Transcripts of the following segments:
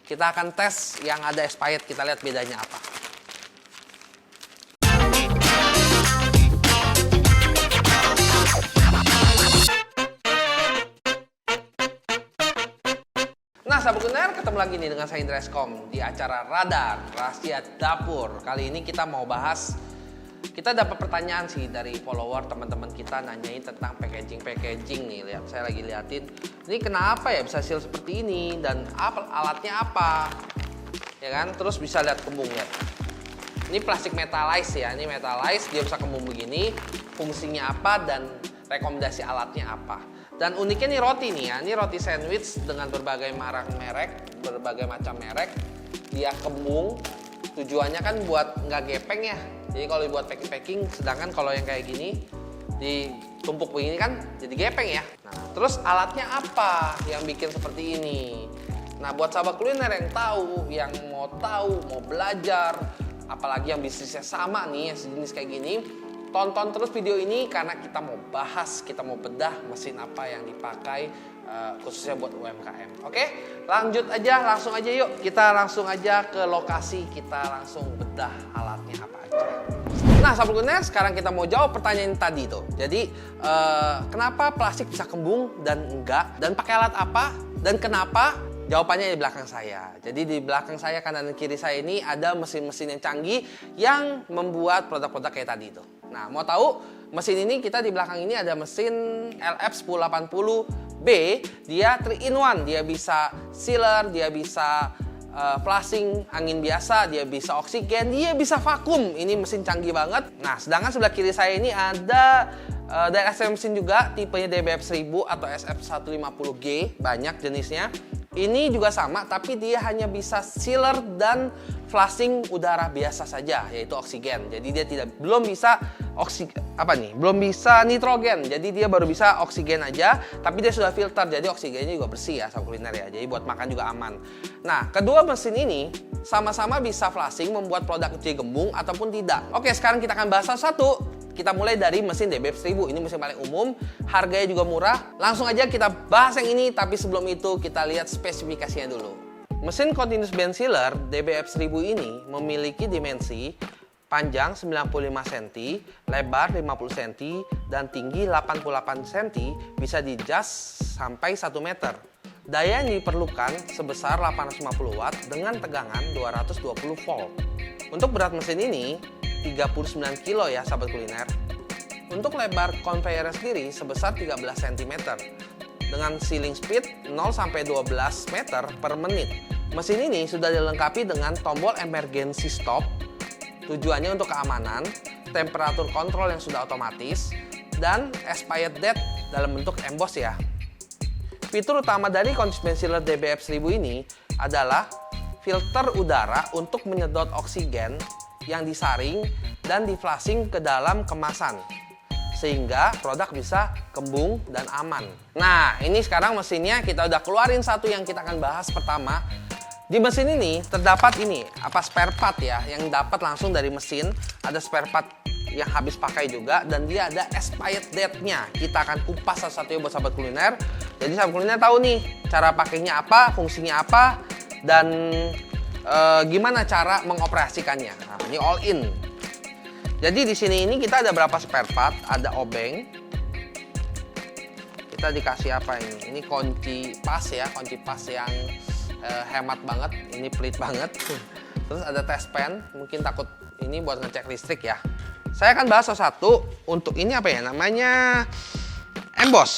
Kita akan tes yang ada expired, kita lihat bedanya apa. Nah, sahabat kuliner, ketemu lagi nih dengan saya Indra Eskom di acara Radar Rahasia Dapur. Kali ini kita mau bahas, kita dapat pertanyaan sih dari follower teman-teman kita nanyain tentang packaging nih. Lihat, saya lagi liatin, ini kenapa ya bisa seal seperti ini dan alatnya apa? Ya kan? Terus bisa lihat kembung ya. Ini plastik metalize ya, ini metalize, dia bisa kembung begini. Fungsinya apa dan rekomendasi alatnya apa? Dan uniknya nih roti nih ya, ini roti sandwich dengan berbagai merek, berbagai macam merek. Dia kembung, tujuannya kan buat nggak gepeng ya. Jadi kalau dibuat packing, sedangkan kalau yang kayak gini ditumpuk begini kan jadi gepeng ya. Nah, terus alatnya apa yang bikin seperti ini? Nah, buat sahabat kuliner yang mau tahu, mau belajar, apalagi yang bisnisnya sama nih, yang sejenis kayak gini, tonton terus video ini karena kita mau bahas, kita mau bedah mesin apa yang dipakai khususnya buat UMKM. Oke, langsung aja yuk. Kita langsung aja ke lokasi, kita langsung bedah alatnya apa aja. Nah, sahabat kuliner, sekarang kita mau jawab pertanyaan tadi tuh. Jadi, kenapa plastik bisa kembung dan enggak? Dan pakai alat apa? Dan kenapa? Jawabannya di belakang saya. Jadi di belakang saya, kanan dan kiri saya ini ada mesin-mesin yang canggih yang membuat produk-produk kayak tadi itu. Nah, mau tahu mesin ini, kita di belakang ini ada mesin LF1080B. Dia 3-in-1, dia bisa sealer, dia bisa flushing angin biasa, dia bisa oksigen, dia bisa vakum. Ini mesin canggih banget. Nah, sedangkan sebelah kiri saya ini ada dari SM mesin juga, tipenya DBF1000 atau SF150G, banyak jenisnya. Ini juga sama, tapi dia hanya bisa sealer dan flushing udara biasa saja, yaitu oksigen. Jadi dia belum bisa belum bisa nitrogen. Jadi dia baru bisa oksigen aja, tapi dia sudah filter. Jadi oksigennya juga bersih ya, sahabat kuliner ya. Jadi buat makan juga aman. Nah, kedua mesin ini sama-sama bisa flushing, membuat produk itu gembung ataupun tidak. Oke, sekarang kita akan bahas satu-satu. Kita mulai dari mesin DBF1000, ini mesin paling umum, harganya juga murah. Langsung aja kita bahas yang ini, tapi sebelum itu kita lihat spesifikasinya dulu. Mesin continuous band sealer DBF1000 ini memiliki dimensi panjang 95 cm, lebar 50 cm, dan tinggi 88 cm, bisa di-adjust sampai 1 meter. Daya yang diperlukan sebesar 850 watt dengan tegangan 220 volt. Untuk berat mesin ini 39 kilo ya, sahabat kuliner. Untuk lebar conveyor sendiri sebesar 13 cm dengan ceiling speed 0-12 meter per menit. Mesin ini sudah dilengkapi dengan tombol emergency stop, tujuannya untuk keamanan, temperatur kontrol yang sudah otomatis, dan expired date dalam bentuk emboss ya. Fitur utama dari continuous band sealer DBF1000 ini adalah filter udara untuk menyedot oksigen yang disaring dan di-flushing ke dalam kemasan, sehingga produk bisa kembung dan aman. Nah, ini sekarang mesinnya kita udah keluarin satu yang kita akan bahas pertama. Di mesin ini terdapat spare part ya, yang dapat langsung dari mesin. Ada spare part yang habis pakai juga, dan dia ada expired date-nya. Kita akan kupas satu-satunya buat sahabat kuliner. Jadi sahabat kuliner tahu nih cara pakainya apa, fungsinya apa, dan gimana cara mengoperasikannya. Nah, ini all in. Jadi di sini ini kita ada berapa spare part? Ada obeng. Kita dikasih apa ini? Ini kunci pas ya, kunci pas yang hemat banget. Ini pelit banget. Terus ada test pen. Mungkin takut ini buat ngecek listrik ya. Saya akan bahas satu. Untuk ini apa ya? Namanya emboss.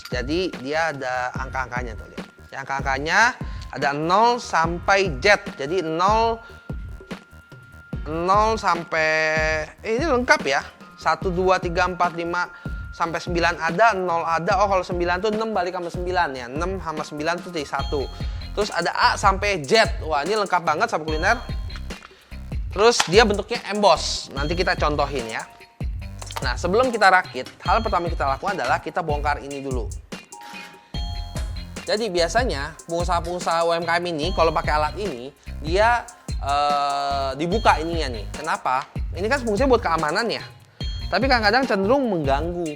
Jadi dia ada angka-angkanya tuh lihat. Yang angka-angkanya ada 0 sampai Z. Jadi 0 sampai ini lengkap ya. 1 2 3 4 5 sampai 9 ada, 0 ada. Oh, kalau 9 tuh 6 balik sama 9 ya. 6 sama 9 tuh jadi 1. Terus ada A sampai Z. Wah, ini lengkap banget sahabat kuliner. Terus dia bentuknya emboss. Nanti kita contohin ya. Nah, sebelum kita rakit, hal pertama kita lakukan adalah kita bongkar ini dulu. Jadi biasanya pengusaha-pengusaha UMKM ini kalau pakai alat ini, dia dibuka ininya nih. Kenapa? Ini kan fungsinya buat keamanan ya. Tapi kadang-kadang cenderung mengganggu.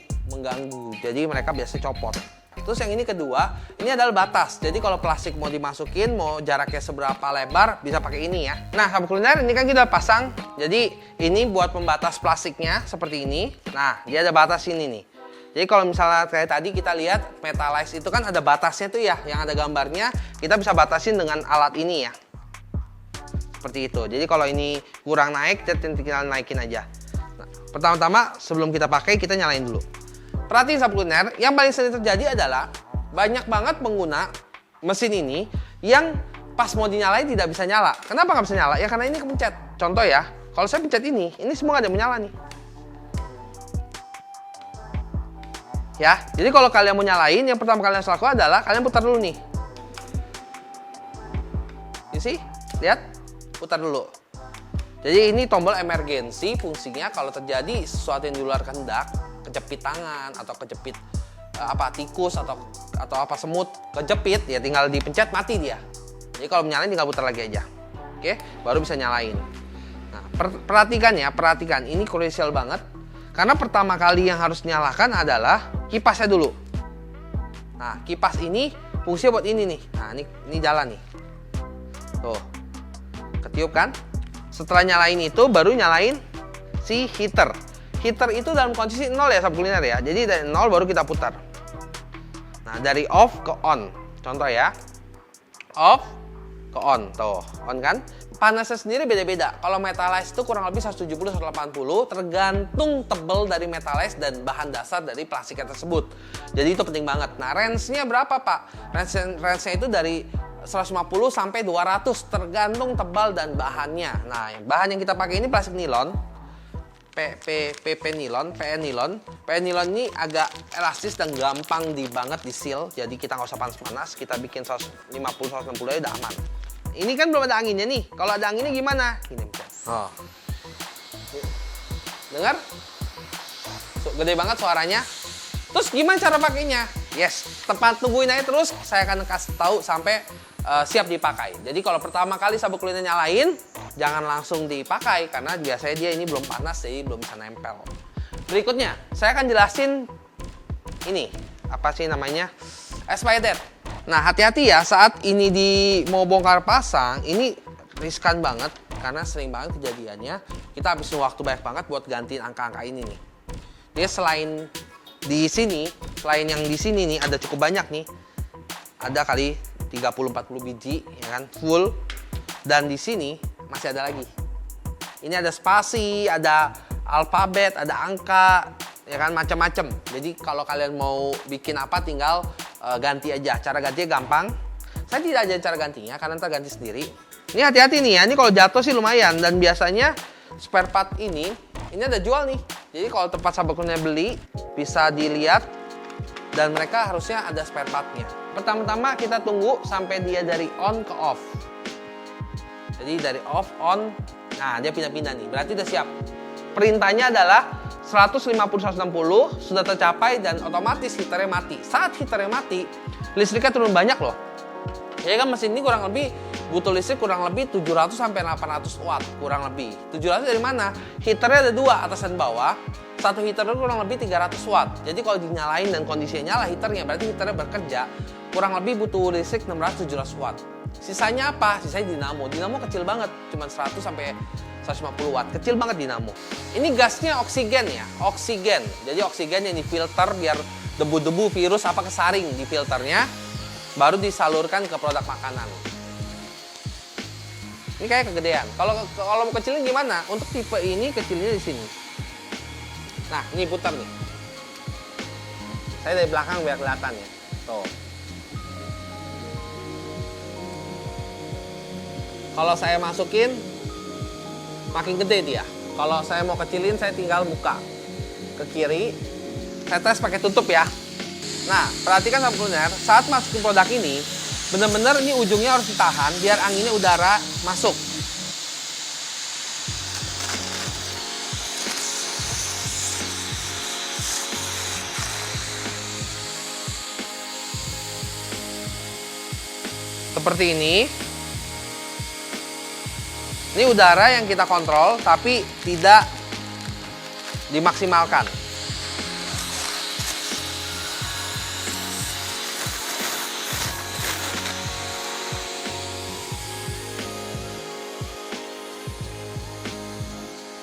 Jadi mereka biasa copot. Terus yang ini kedua, ini adalah batas. Jadi kalau plastik mau dimasukin, mau jaraknya seberapa lebar, bisa pakai ini ya. Nah, sahabat kuliner, ini kan kita pasang. Jadi ini buat pembatas plastiknya seperti ini. Nah, dia ada batas ini nih. Jadi kalau misalnya kayak tadi kita lihat Metalize itu kan ada batasnya tuh ya, yang ada gambarnya. Kita bisa batasin dengan alat ini ya. Seperti itu. Jadi kalau ini kurang naik, kita tinggal naikin aja. Nah, pertama-tama sebelum kita pakai, kita nyalain dulu. Perhatiin sahabat kuliner, yang paling sering terjadi adalah banyak banget pengguna mesin ini yang pas mau dinyalain tidak bisa nyala. Kenapa nggak bisa nyala? Ya karena ini kepencet. Contoh ya, kalau saya pencet ini semua nggak ada yang menyala nih. Ya, jadi kalau kalian mau nyalain, yang pertama kalian harus lakukan adalah kalian putar dulu nih. You see? Lihat, putar dulu. Jadi ini tombol emergensi, fungsinya kalau terjadi sesuatu yang di luar kehendak, kejepit tangan atau kejepit tikus atau apa semut kejepit, ya tinggal dipencet mati dia. Jadi kalau menyalain tinggal putar lagi aja. Oke, baru bisa nyalain. Nah, perhatikan ini krusial banget. Karena pertama kali yang harus nyalakan adalah kipasnya dulu. Nah, kipas ini fungsinya buat ini nih. Nah, ini jalan nih. Tuh. Ketiup kan? Setelah nyalain itu baru nyalain si heater. Heater itu dalam kondisi 0 ya sahabat kuliner ya. Jadi dari 0 baru kita putar. Nah, dari off ke on. Contoh ya. Off ke on. Tuh, on kan? Panasnya sendiri beda-beda. Kalau Metalize itu kurang lebih 170-180, tergantung tebal dari Metalize dan bahan dasar dari plastiknya tersebut. Jadi itu penting banget. Nah, range-nya berapa, Pak? Range-nya itu dari 150 sampai 200, tergantung tebal dan bahannya. Nah, bahan yang kita pakai ini plastik nilon. PP nilon, PN nilon. PN nilon ini agak elastis dan gampang banget di seal. Jadi kita nggak usah panas-panas, kita bikin 150-160 aja udah aman. Ini kan belum ada anginnya nih. Kalau ada anginnya gimana? Gini. Oh. Dengar? Gede banget suaranya. Terus gimana cara pakainya? Yes, tepat tungguin aja terus. Saya akan kasih tahu sampai siap dipakai. Jadi kalau pertama kali sahabat kuliner nyalain, jangan langsung dipakai karena biasanya dia ini belum panas, jadi belum bisa nempel. Berikutnya, saya akan jelasin ini apa sih namanya? Spider. Nah, hati-hati ya saat ini mau bongkar pasang, ini riskan banget karena sering banget kejadiannya kita habisin waktu banyak banget buat gantiin angka-angka ini nih. Dia selain yang di sini nih ada cukup banyak nih. Ada kali 30-40 biji ya kan, full. Dan di sini masih ada lagi. Ini ada spasi, ada alfabet, ada angka, ya kan, macam-macam. Jadi kalau kalian mau bikin apa tinggal ganti aja. Cara gantinya gampang. Saya tidak ajarin cara gantinya karena ntar ganti sendiri. Ini hati-hati nih ya. Ini kalau jatuh sih lumayan dan biasanya spare part ini ada jual nih. Jadi kalau tempat sahabat kuliner beli bisa dilihat dan mereka harusnya ada spare partnya. Pertama-tama kita tunggu sampai dia dari on ke off. Jadi dari off on, nah dia pindah-pindah nih. Berarti udah siap. Perintahnya adalah 150-160 sudah tercapai dan otomatis heaternya mati. Saat heaternya mati, listriknya turun banyak loh. Jadi kan mesin ini kurang lebih butuh listrik kurang lebih 700 sampai 800 watt kurang lebih. 700 dari mana? Heaternya ada dua, atas dan bawah. Satu heater itu kurang lebih 300 watt. Jadi kalau dinyalain dan kondisinya nyala heaternya, berarti heaternya bekerja kurang lebih butuh listrik 600-700 watt. Sisanya apa? Sisanya dinamo. Dinamo kecil banget, cuma 100 sampai 150 watt. Kecil banget dinamo. Ini gasnya oksigen ya, oksigen. Jadi oksigen yang difilter biar debu-debu, virus apa kesaring di filternya, baru disalurkan ke produk makanan. Ini kayak kegedean. Kalau mau kecilin gimana? Untuk tipe ini kecilnya di sini. Nah, ini putar nih. Saya dari belakang biar kelihatan ya. Tuh. Kalau saya masukin, makin gede dia. Kalau saya mau kecilin, saya tinggal buka ke kiri. Saya tes pakai tutup ya. Nah, perhatikan sahabat kuliner, saat masukin produk ini, benar-benar ini ujungnya harus ditahan biar anginnya udara masuk. Seperti ini. Ini udara yang kita kontrol tapi tidak dimaksimalkan.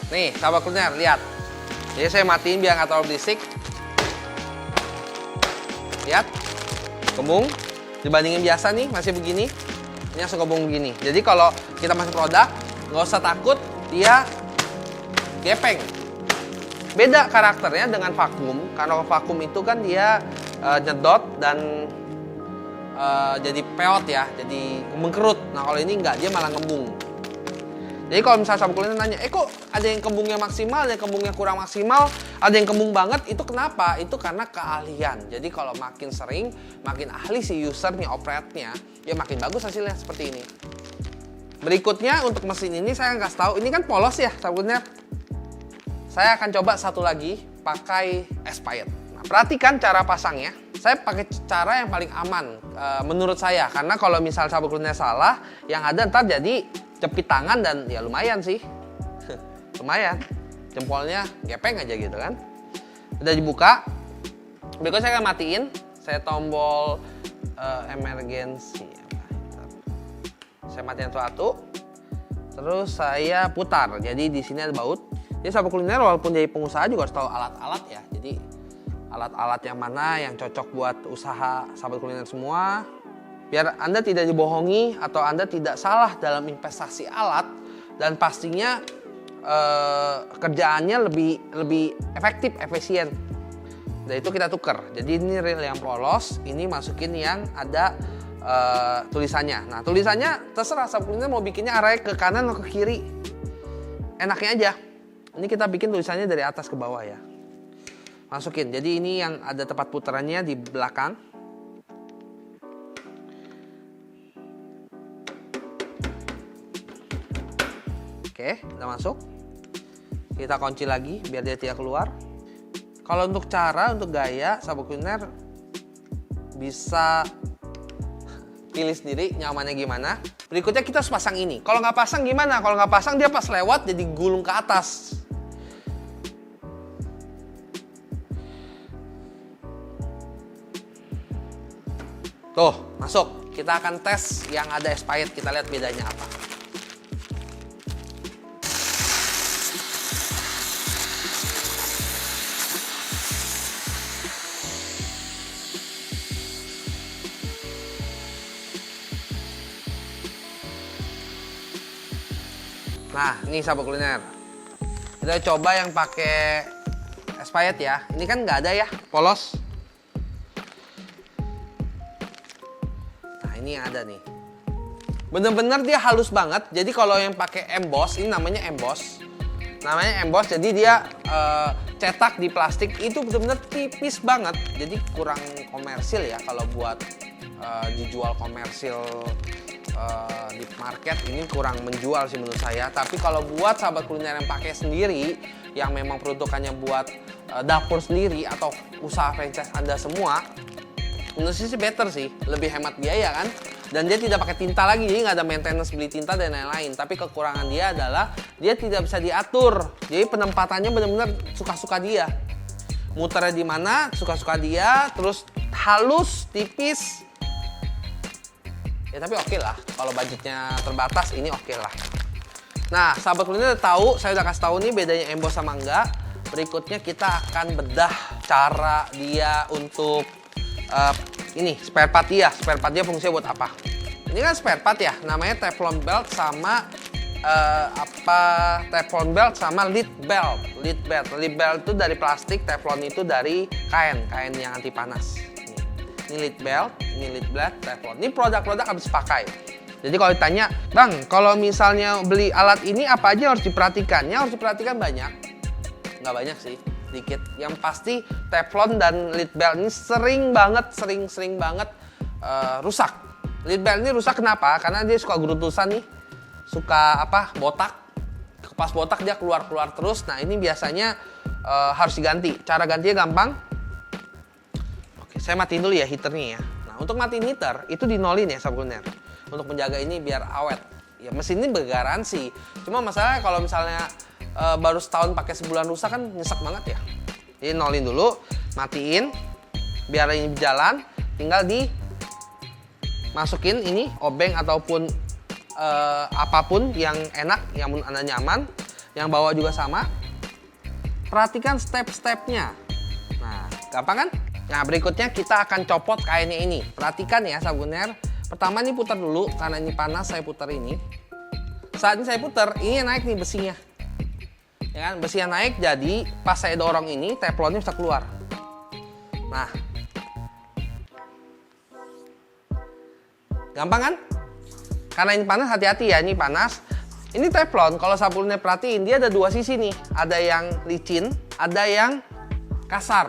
Nih, sahabat kuliner, lihat. Jadi saya matiin biar nggak terlalu berisik. Lihat, kembung. Dibandingin biasa nih, masih begini. Ini langsung kembung begini. Jadi kalau kita masuk produk, nggak usah takut dia gepeng. Beda karakternya dengan vakum. Karena vakum itu kan dia nyedot dan jadi peot ya, jadi mengkerut. Nah kalau ini enggak, dia malah ngembung. Jadi kalau misalnya sahabat kuliner nanya, kok ada yang kembungnya maksimal, ada yang kembungnya kurang maksimal, ada yang kembung banget, itu kenapa? Itu karena keahlian. Jadi kalau makin sering, makin ahli si usernya, operatornya, ya makin bagus hasilnya seperti ini. Berikutnya untuk mesin ini saya kasih tahu, ini kan polos ya sahabat kuliner. Saya akan coba satu lagi pakai expired. Nah, perhatikan cara pasangnya. Saya pakai cara yang paling aman menurut saya, karena kalau misal sahabat kuliner salah, yang ada ntar jadi jepit tangan dan ya lumayan sih. Lumayan. Jempolnya gepeng aja gitu kan. Udah dibuka. Berikutnya saya akan matiin. Saya tombol emergency. Saya matiin satu. Terus saya putar. Jadi di sini ada baut. Jadi sahabat kuliner walaupun jadi pengusaha juga harus tahu alat-alat ya. Jadi alat-alat yang mana yang cocok buat usaha sahabat kuliner semua. Biar Anda tidak dibohongi atau Anda tidak salah dalam investasi alat, dan pastinya kerjaannya lebih efektif, efisien. Dan itu kita tuker. Jadi ini reel yang polos, ini masukin yang ada tulisannya. Nah tulisannya terserah sahabat kuliner mau bikinnya arahnya ke kanan atau ke kiri. Enaknya aja. Ini kita bikin tulisannya dari atas ke bawah ya. Masukin. Jadi ini yang ada tempat putarannya di belakang. Oke, udah masuk. Kita kunci lagi biar dia tidak keluar. Kalau untuk cara, untuk gaya, sahabat kuliner bisa pilih sendiri nyamannya gimana. Berikutnya kita harus pasang ini. Kalau nggak pasang gimana? Kalau nggak pasang dia pas lewat jadi gulung ke atas. Tuh, masuk. Kita akan tes yang ada expired. Kita lihat bedanya apa. Nah, ini sahabat kuliner. Kita coba yang pakai expired ya. Ini kan nggak ada ya, polos. Nah, ini yang ada nih. Bener-bener dia halus banget. Jadi kalau yang pakai emboss, ini namanya emboss. Namanya emboss, jadi dia cetak di plastik itu bener-bener tipis banget. Jadi kurang komersil ya kalau buat dijual komersil. Di market ini kurang menjual sih menurut saya. Tapi kalau buat sahabat kuliner yang pakai sendiri, yang memang peruntukannya buat dapur sendiri atau usaha franchise Anda semua, menurut saya sih better sih, lebih hemat biaya kan. Dan dia tidak pakai tinta lagi, jadi nggak ada maintenance beli tinta dan lain-lain. Tapi kekurangan dia adalah dia tidak bisa diatur. Jadi penempatannya benar-benar suka-suka dia. Muternya di mana, suka-suka dia, terus halus, tipis. Ya tapi oke lah, kalau budgetnya terbatas ini oke lah. Nah, sahabat kuliner udah tahu, saya udah kasih tahu nih bedanya emboss sama enggak. Berikutnya kita akan bedah cara dia untuk ini spare part dia. Spare part dia fungsinya buat apa? Ini kan spare part ya, namanya teflon belt sama teflon belt sama lead belt. Lead belt itu dari plastik, teflon itu dari kain yang anti panas. Ini lead belt, ini lead belt, teflon. Ini produk-produk habis pakai. Jadi kalau ditanya, Bang, kalau misalnya beli alat ini apa aja harus diperhatikan? Ya harus diperhatikan banyak. Nggak banyak sih, sedikit. Yang pasti teflon dan lead belt ini sering banget rusak. Lead belt ini rusak kenapa? Karena dia suka geruntusan nih. Suka botak. Pas botak dia keluar terus. Nah ini biasanya harus diganti. Cara gantinya gampang. Saya matiin dulu ya heaternya ya. Nah untuk matiin heater itu dinolin ya sahabat kuliner. Untuk menjaga ini biar awet. Ya mesin ini bergaransi. Cuma masalahnya kalau misalnya baru setahun pakai sebulan rusak kan nyesek banget ya. Jadi nolin dulu, matiin, biar ini berjalan. Tinggal dimasukin ini obeng ataupun apapun yang enak, yang menurut Anda nyaman. Yang bawah juga sama. Perhatikan step-stepnya. Nah, gampang kan? Nah, berikutnya kita akan copot kainnya ini. Perhatikan ya Sabunero. Pertama ini putar dulu, karena ini panas saya putar ini. Saat ini saya putar, ini naik nih besinya. Ya kan? Besinya naik, jadi pas saya dorong ini, teflonnya bisa keluar. Nah, gampang kan? Karena ini panas, hati-hati ya, ini panas. Ini teflon, kalau Sabunero perhatiin, dia ada dua sisi nih. Ada yang licin, ada yang kasar.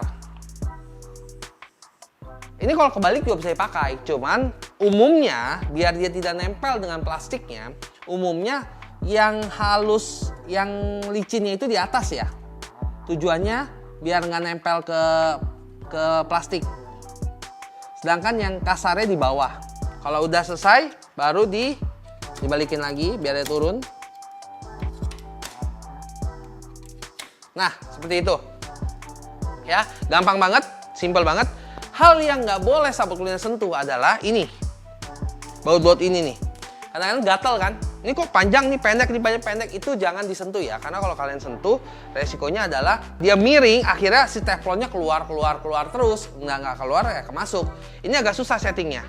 Ini kalau kebalik juga bisa dipakai, cuman umumnya biar dia tidak nempel dengan plastiknya, umumnya yang halus, yang licinnya itu di atas ya. Tujuannya biar nggak nempel ke plastik. Sedangkan yang kasarnya di bawah. Kalau udah selesai, baru dibalikin lagi biar dia turun. Nah, seperti itu. Ya, gampang banget, simple banget. Hal yang nggak boleh sahabat kuliner sentuh adalah ini. Baut-baut ini nih. Kadang-kadang gatel kan. Ini kok panjang nih, pendek nih, pendek. Itu jangan disentuh ya. Karena kalau kalian sentuh, resikonya adalah dia miring, akhirnya si teflonnya keluar terus. Nggak keluar ya kemasuk. Ini agak susah settingnya.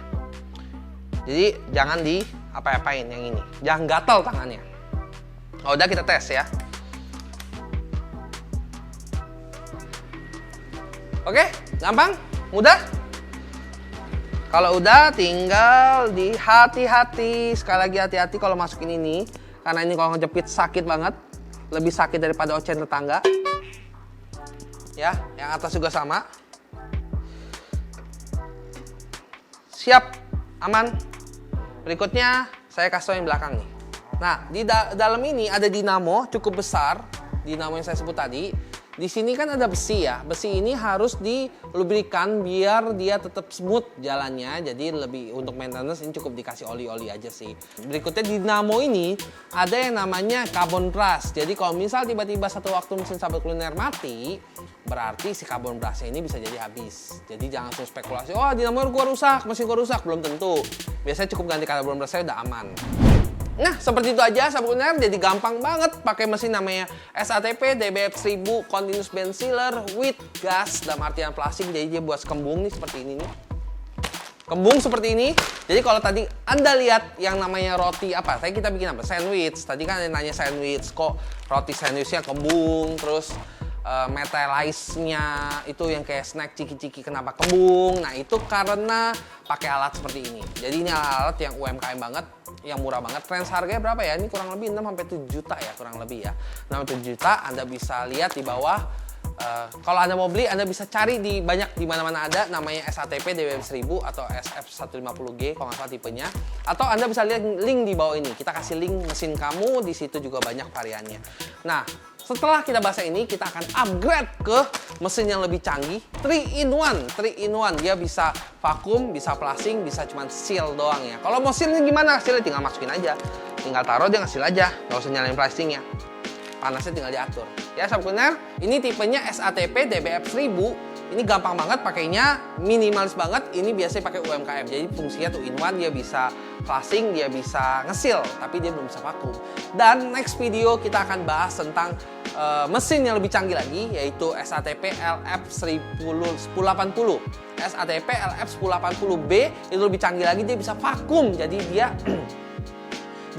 Jadi jangan di apa-apain yang ini. Jangan gatel tangannya. Oh, udah kita tes ya. Oke, gampang? Mudah? Kalau udah tinggal di hati-hati. Sekali lagi hati-hati kalau masukin ini. Karena ini kalau ngejepit sakit banget. Lebih sakit daripada ocen tetangga. Ya, yang atas juga sama. Siap, aman. Berikutnya saya kasih tau yang belakang nih. Nah, di dalam ini ada dinamo cukup besar. Dinamo yang saya sebut tadi. Di sini kan ada besi ya. Besi ini harus dilubrikan biar dia tetap smooth jalannya. Jadi lebih untuk maintenance ini cukup dikasih oli-oli aja sih. Berikutnya di dinamo ini ada yang namanya carbon brush. Jadi kalau misal tiba-tiba satu waktu mesin sahabat kuliner mati, berarti si carbon brushnya ini bisa jadi habis. Jadi jangan langsung spekulasi, oh dinamo gua rusak, mesin gua rusak. Belum tentu. Biasanya cukup ganti carbon brushnya udah aman. Nah, seperti itu aja sahabat kuliner, jadi gampang banget pakai mesin namanya SATP DBF 1000 Continuous Bend Sealer with gas, dalam artian plastik, jadi dia buat kembung nih seperti ini nih. Kembung seperti ini. Jadi kalau tadi Anda lihat yang namanya roti apa? Tadi kita bikin apa? Sandwich. Tadi kan ada yang nanya sandwich, kok roti sandwichnya kembung, terus metalize-nya itu yang kayak snack ciki-ciki kenapa kembung. Nah, itu karena pakai alat seperti ini. Jadi ini alat yang UMKM banget, yang murah banget. Range harganya berapa ya? Ini kurang lebih 6-7 juta ya, kurang lebih ya. 6-7 juta, Anda bisa lihat di bawah. Kalau Anda mau beli, Anda bisa cari di mana-mana ada namanya SATP DBF 1000 atau SF150G kalau nggak salah tipenya. Atau Anda bisa lihat link di bawah ini. Kita kasih link mesin kamu, di situ juga banyak variannya. Nah, setelah kita bahas ini, kita akan upgrade ke mesin yang lebih canggih. 3-in-1. Dia bisa vakum, bisa flushing, bisa cuma seal doang ya. Kalau mau sealnya gimana? Sealnya tinggal masukin aja. Tinggal taruh, dia nge-seal aja. Nggak usah nyalain flashingnya. Panasnya tinggal diatur. Ya, sahabat kuliner, ini tipenya SATP DBF 1000. Ini gampang banget pakainya, minimalis banget. Ini biasanya pakai UMKM. Jadi fungsinya 2-in-1, dia bisa flushing, dia bisa nge-seal, tapi dia belum bisa vakum. Dan next video kita akan bahas tentang mesin yang lebih canggih lagi, yaitu SATP LF1080. SATP LF1080B itu lebih canggih lagi, dia bisa vakum. Jadi dia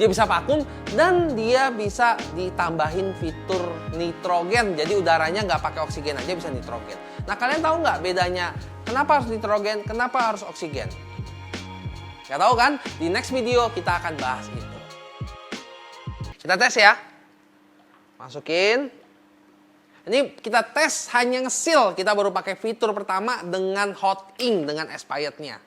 bisa vakum dan dia bisa ditambahin fitur nitrogen. Jadi udaranya nggak pakai oksigen aja, bisa nitrogen. Nah, kalian tahu nggak bedanya kenapa harus nitrogen, kenapa harus oksigen? Nggak tahu kan? Di next video kita akan bahas itu. Kita tes ya. Masukin. Ini kita tes hanya nge-seal. Kita baru pakai fitur pertama dengan hot ink, dengan expirednya.